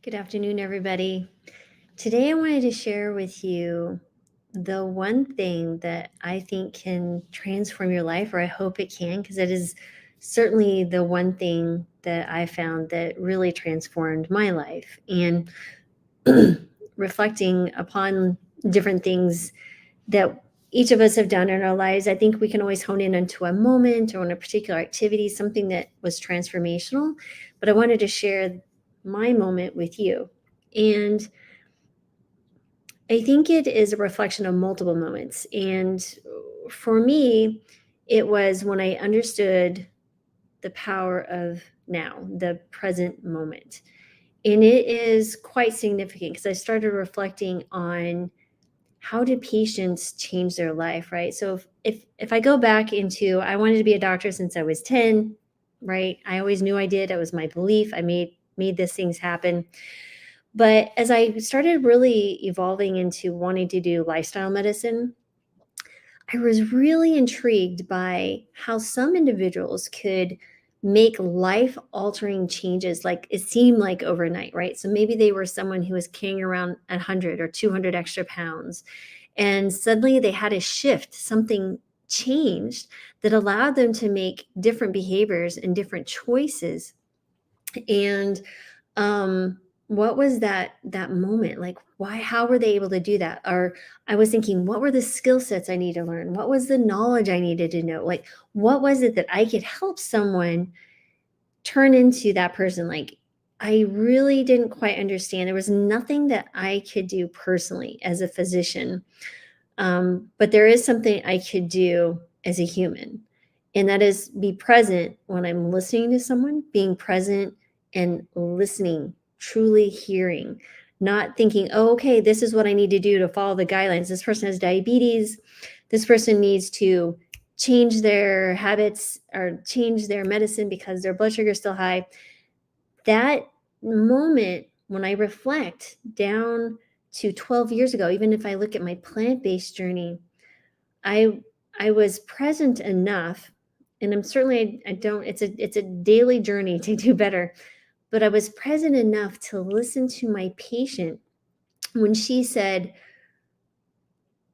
Good afternoon, everybody. Today, I wanted to share with you the one thing that I think can transform your life, or I hope it can, because it is certainly the one thing that I found that really transformed my life. And reflecting upon different things that each of us have done in our lives, I think we can always hone in onto a moment or on a particular activity, something that was transformational. But I wanted to share my moment with you. And I think it is a reflection of multiple moments. And for me, it was when I understood the power of now, the present moment. And it is quite significant because I started reflecting on how do patients change their life, right? So if I go back into, I wanted to be a doctor since I was 10, right? I always knew I did. It was my belief. I made these things happen. But as I started really evolving into wanting to do lifestyle medicine, I was really intrigued by how some individuals could make life altering changes, like it seemed like overnight, right? So maybe they were someone who was carrying around 100 or 200 extra pounds, and suddenly they had a shift, something changed that allowed them to make different behaviors and different choices. And what was that moment like? Why, how were they able to do that? Or I was thinking, what were the skill sets I need to learn? What was the knowledge I needed to know? Like, what was it that I could help someone turn into that person? Like, I really didn't quite understand. There was nothing that I could do personally as a physician, but there is something I could do as a human, and that is be present when I'm listening to someone, being present and listening, truly hearing, not thinking, oh, okay, this is what I need to do to follow the guidelines. This person has diabetes. This person needs to change their habits or change their medicine because their blood sugar is still high. That moment when I reflect down to 12 years ago, even if I look at my plant-based journey, I I was present enough, and I'm certainly I don't it's a daily journey to do better, but I was present enough to listen to my patient when she said,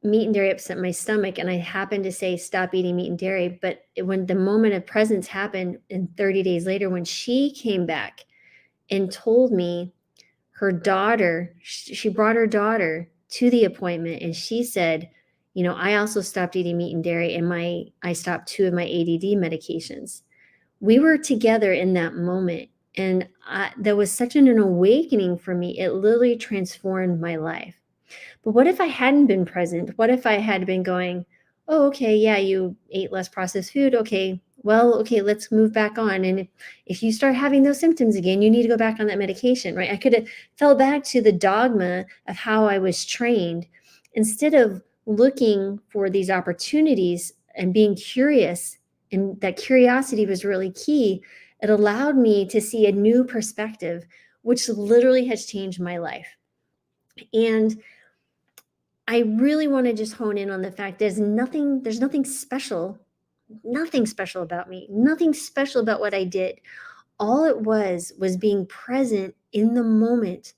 "Meat and dairy upset my stomach," and I happened to say, "Stop eating meat and dairy," but when the moment of presence happened and 30 days later when she came back and told me her daughter, she brought her daughter to the appointment and she said, I also stopped eating meat and dairy and I stopped 2 of my ADD medications. We were together in that moment, and that was such an awakening for me. It literally transformed my life. But what if I hadn't been present? What if I had been going, "Oh, okay, yeah, you ate less processed food. Okay, well, okay, let's move back on. And if you start having those symptoms again, you need to go back on that medication," right? I could have fell back to the dogma of how I was trained instead of looking for these opportunities and being curious. And that curiosity was really key. It allowed me to see a new perspective, which literally has changed my life. And I really want to just hone in on the fact there's nothing special about me, nothing special about what I did. All it was being present in the moment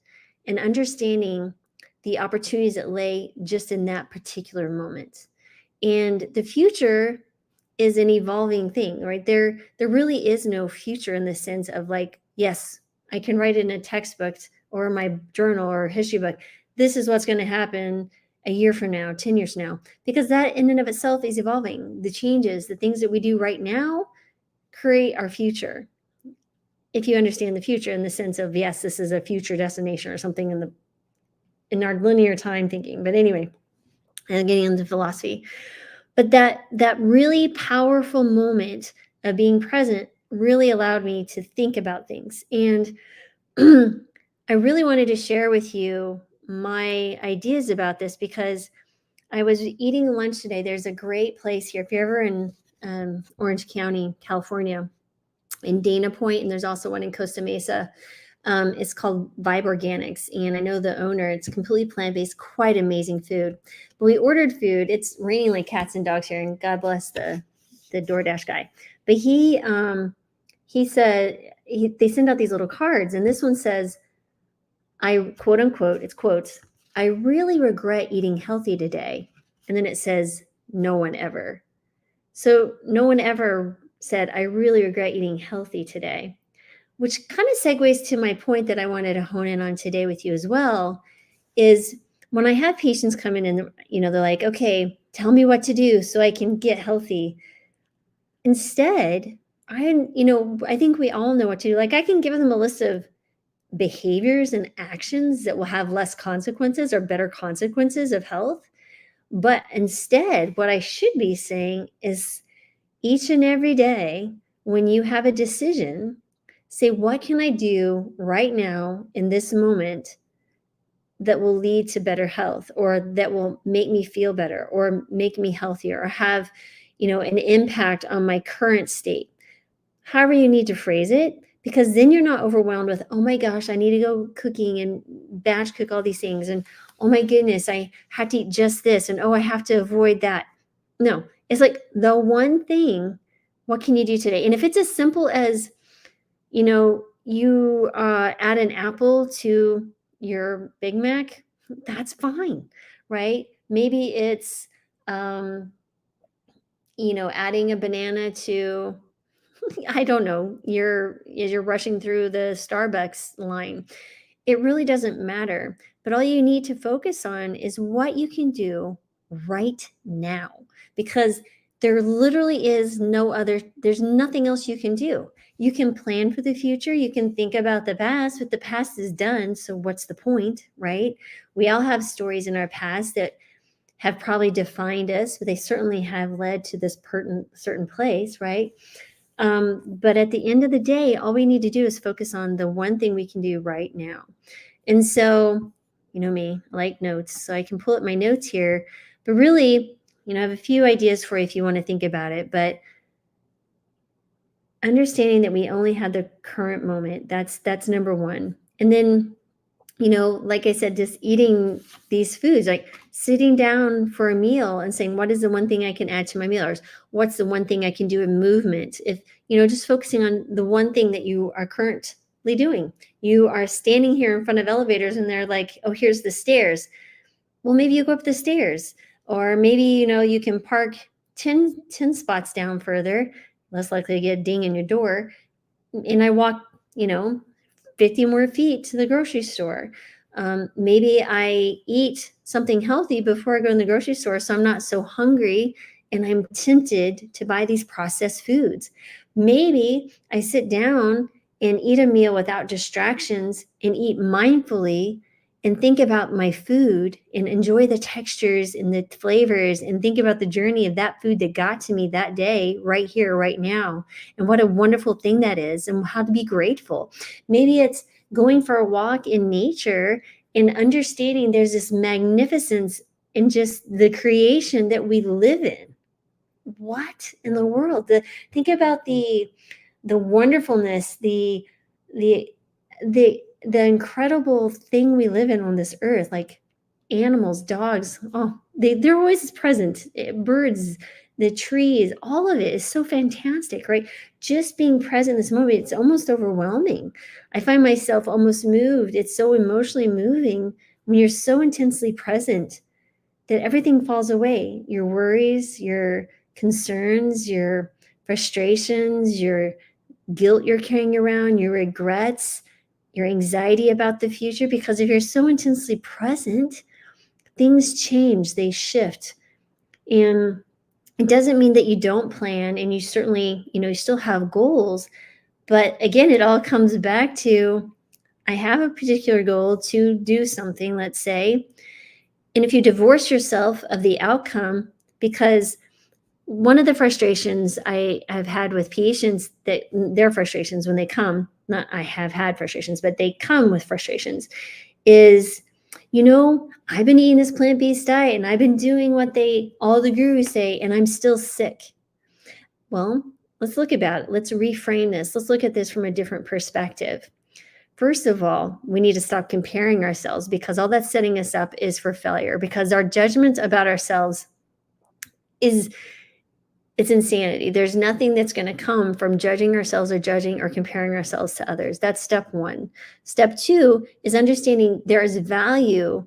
and understanding the opportunities that lay just in that particular moment. And the future is an evolving thing, right? There really is no future in the sense of like, yes, I can write in a textbook or my journal or history book, this is what's going to happen a year from now, 10 years from now, because that in and of itself is evolving. The changes, the things that we do right now create our future. If you understand the future in the sense of, yes, this is a future destination or something in our linear time thinking. But anyway, and getting into philosophy. But that really powerful moment of being present really allowed me to think about things. And I really wanted to share with you my ideas about this because I was eating lunch today. There's a great place here. If you're ever in Orange County, California, in Dana Point, and there's also one in Costa Mesa. It's called Vibe Organics, and I know the owner. It's completely plant-based, quite amazing food. But we ordered food. It's raining like cats and dogs here, and God bless the DoorDash guy. But he said they send out these little cards, and this one says, I quote unquote, it's quotes, I really regret eating healthy today. And then it says, no one ever. So no one ever said, I really regret eating healthy today, which kind of segues to my point that I wanted to hone in on today with you as well, is when I have patients come in and, they're like, okay, tell me what to do so I can get healthy. Instead, I think we all know what to do. Like I can give them a list of behaviors and actions that will have less consequences or better consequences of health. But instead, what I should be saying is each and every day, when you have a decision, say, what can I do right now in this moment that will lead to better health or that will make me feel better or make me healthier or have, an impact on my current state? However you need to phrase it, because then you're not overwhelmed with, oh my gosh, I need to go cooking and batch cook all these things. And oh my goodness, I had to eat just this. And oh, I have to avoid that. No, it's like the one thing, what can you do today? And if it's as simple as, you add an apple to your Big Mac, that's fine, right? Maybe it's, adding a banana to, I don't know, as you're rushing through the Starbucks line. It really doesn't matter. But all you need to focus on is what you can do right now. Because there literally is there's nothing else you can do. You can plan for the future, you can think about the past, but the past is done. So what's the point, right? We all have stories in our past that have probably defined us, but they certainly have led to this certain place, right? But at the end of the day, all we need to do is focus on the one thing we can do right now. And so, you know me, I like notes, so I can pull up my notes here. But really, I have a few ideas for you if you want to think about it. But understanding that we only have the current moment, that's number one. And then, like I said, just eating these foods, like sitting down for a meal and saying, what is the one thing I can add to my meal? Or what's the one thing I can do in movement? If, just focusing on the one thing that you are currently doing. You are standing here in front of elevators and they're like, oh, here's the stairs. Well, maybe you go up the stairs. Or maybe, you can park 10 spots down further, less likely to get a ding in your door. And I walk, 50 more feet to the grocery store. Maybe I eat something healthy before I go in the grocery store so I'm not so hungry and I'm tempted to buy these processed foods. Maybe I sit down and eat a meal without distractions and eat mindfully and think about my food and enjoy the textures and the flavors and think about the journey of that food that got to me that day, right here, right now, and what a wonderful thing that is and how to be grateful. Maybe it's going for a walk in nature and understanding there's this magnificence in just the creation that we live in. What in the world? Think about the wonderfulness, the the the incredible thing we live in on this earth, like animals, dogs. Oh, they're always present. Birds, the trees, all of it is so fantastic, right? Just being present in this moment, it's almost overwhelming. I find myself almost moved. It's so emotionally moving when you're so intensely present that everything falls away. Your worries, your concerns, your frustrations, your guilt you're carrying around, your regrets, your anxiety about the future, because if you're so intensely present, things change, they shift. And it doesn't mean that you don't plan, and you certainly, you still have goals. But again, it all comes back to, I have a particular goal to do something, let's say. And if you divorce yourself of the outcome, because one of the frustrations I have had with patients, that their frustrations when they come, not I have had frustrations, but they come with frustrations, is, I've been eating this plant-based diet and I've been doing what all the gurus say, and I'm still sick. Well, let's look about it. Let's reframe this. Let's look at this from a different perspective. First of all, we need to stop comparing ourselves, because all that's setting us up is for failure, because our judgment about ourselves is It's insanity. There's nothing that's going to come from judging ourselves or judging or comparing ourselves to others. That's step one. Step two is understanding there is value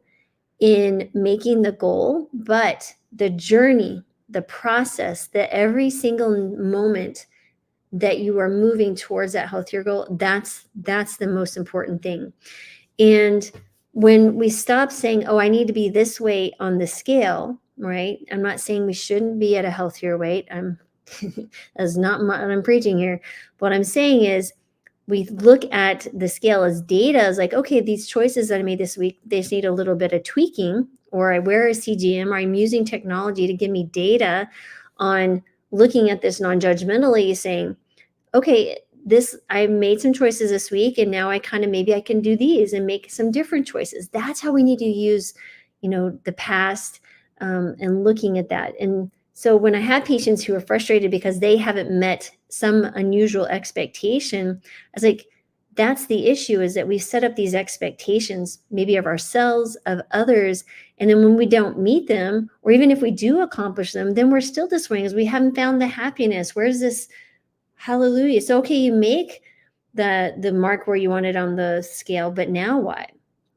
in making the goal, but the journey, the process, that every single moment that you are moving towards that healthier goal, that's the most important thing. And when we stop saying, oh, I need to be this weight on the scale, right? I'm not saying we shouldn't be at a healthier weight. That's not what I'm preaching here. What I'm saying is we look at the scale as data as like, okay, these choices that I made this week, they just need a little bit of tweaking, or I wear a CGM, or I'm using technology to give me data on looking at this non-judgmentally, saying, okay, this, I made some choices this week, and now I kind of, maybe I can do these and make some different choices. That's how we need to use, the past, and looking at that. And so when I had patients who are frustrated because they haven't met some unusual expectation, I was like, that's the issue, is that we set up these expectations, maybe of ourselves, of others. And then when we don't meet them, or even if we do accomplish them, then we're still disappointed because we haven't found the happiness. Where's this hallelujah? So, okay, you make the mark where you want it on the scale, but now what?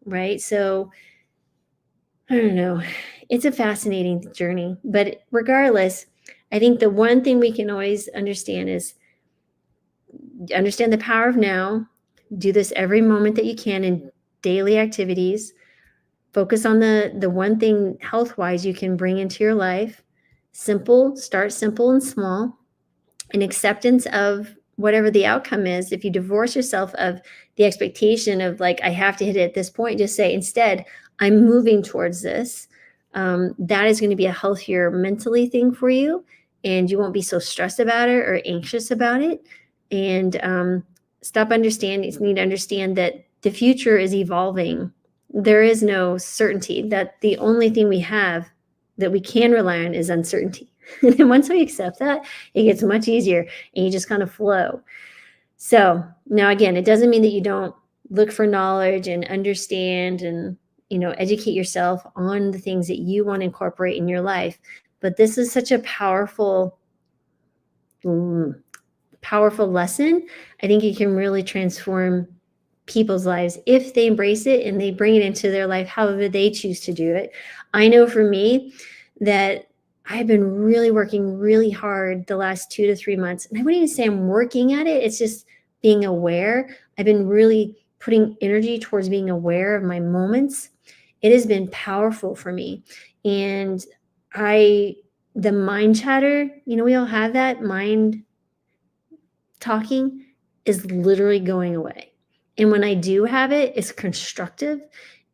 Right? So I don't know. It's a fascinating journey, but regardless, I think the one thing we can always understand is understand the power of now. Do this every moment that you can in daily activities. Focus on the one thing health-wise you can bring into your life. Simple, start simple and small. An acceptance of whatever the outcome is. If you divorce yourself of the expectation of like, I have to hit it at this point, just say, instead, I'm moving towards this. That is going to be a healthier mentally thing for you. And you won't be so stressed about it or anxious about it. And stop understanding, you need to understand that the future is evolving. There is no certainty, that the only thing we have that we can rely on is uncertainty. And then once we accept that, it gets much easier and you just kind of flow. So now, again, it doesn't mean that you don't look for knowledge and understand and, educate yourself on the things that you want to incorporate in your life. But this is such a powerful lesson. I think it can really transform people's lives if they embrace it and they bring it into their life, however they choose to do it. I know for me that I've been really working really hard the last 2 to 3 months. And I wouldn't even say I'm working at it. It's just being aware. I've been really putting energy towards being aware of my moments. It has been powerful for me. And the mind chatter, we all have that mind talking, is literally going away. And when I do have it, it's constructive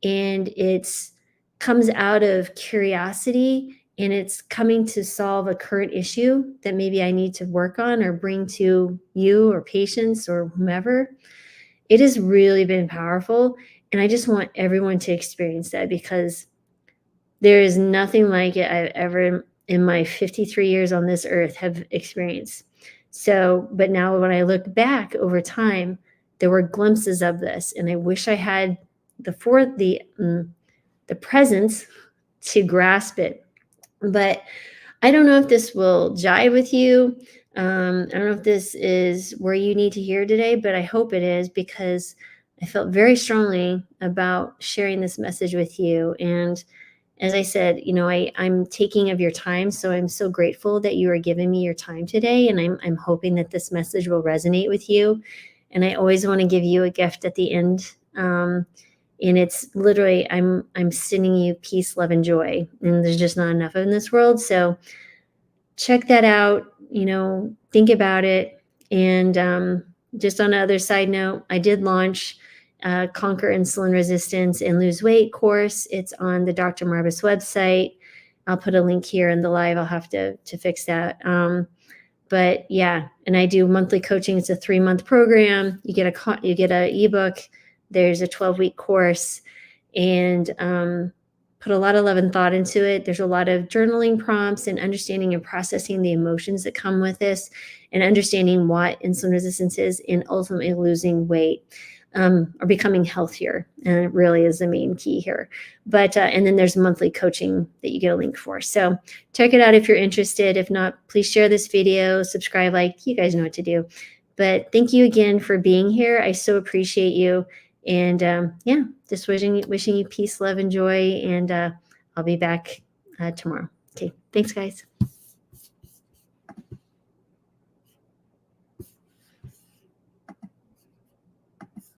and it's comes out of curiosity, and it's coming to solve a current issue that maybe I need to work on or bring to you or patients or whomever. It has really been powerful. And I just want everyone to experience that, because there is nothing like it I've ever in my 53 years on this earth have experienced. So, but now when I look back over time, there were glimpses of this, and I wish I had the presence to grasp it. But I don't know if this will jive with you. I don't know if this is where you need to hear today, but I hope it is, because I felt very strongly about sharing this message with you. And as I said, I'm taking of your time. So I'm so grateful that you are giving me your time today. And I'm hoping that this message will resonate with you. And I always want to give you a gift at the end. And it's literally, I'm sending you peace, love, and joy. And there's just not enough in this world. So check that out, think about it. And just on another side note, I did launch Conquer Insulin Resistance and Lose Weight course. It's on the Dr. Marbus website. I'll put a link here in the live. I'll have to fix that. But yeah, and I do monthly coaching. It's a 3-month program. You get a ebook. There's a 12-week course, and put a lot of love and thought into it. There's a lot of journaling prompts and understanding and processing the emotions that come with this, and understanding what insulin resistance is, and ultimately losing weight. are becoming healthier. And it really is the main key here. But, and then there's monthly coaching that you get a link for. So check it out if you're interested. If not, please share this video, subscribe, like, you guys know what to do. But thank you again for being here. I so appreciate you. And yeah, just wishing you peace, love, and joy. And I'll be back tomorrow. Okay. Thanks, guys.